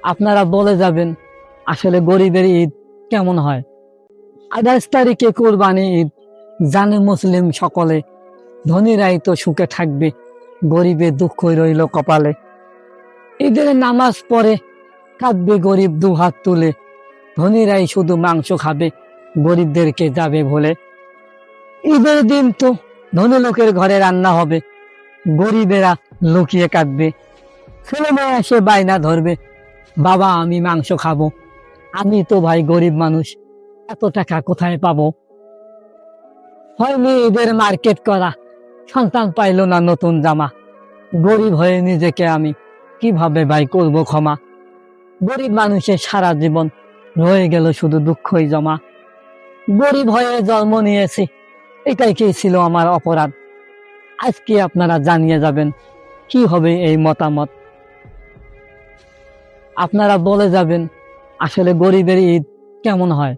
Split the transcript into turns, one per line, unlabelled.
আপনারা বলে যাবেন আসলে গরিবের ঈদ কেমন হয়। 28 তারিখে কোরবানি ঈদ, জানে মুসলিম সকলে, ধনীরাই তো সুখে থাকবে, গরিবের দুঃখই রইল কপালে। ঈদের নামাজ পড়ে কাঁদবে গরিব দুহাত তুলে, ধনীরাই শুধু মাংস খাবে, গরিবদেরকে যাবে ভুলে। ঈদের দিন তো ধনী লোকের ঘরে রান্না হবে, গরিবেরা লুকিয়ে কাঁদবে। ছেলে মেয়ে এসে বায়না ধরবে, বাবা আমি মাংস খাবো, আমি তো ভাই গরিব মানুষ, এত টাকা কোথায় পাবো। হয়নি ঈদের মার্কেট করা, সন্তান পাইলো না নতুন জামা, গরিব হয়ে নিজেকে আমি কিভাবে ভাই করব ক্ষমা। গরিব মানুষের সারা জীবন রয়ে গেল শুধু দুঃখই জমা। গরিব হয়ে জন্ম নিয়েছি, এটাই কি ছিল আমার অপরাধ। আজকে আপনারা জানিয়ে যাবেন কি হবে এই মতামত। আপনারা বলে যাবেন আসলে গরিবের ঈদ কেমন হয়।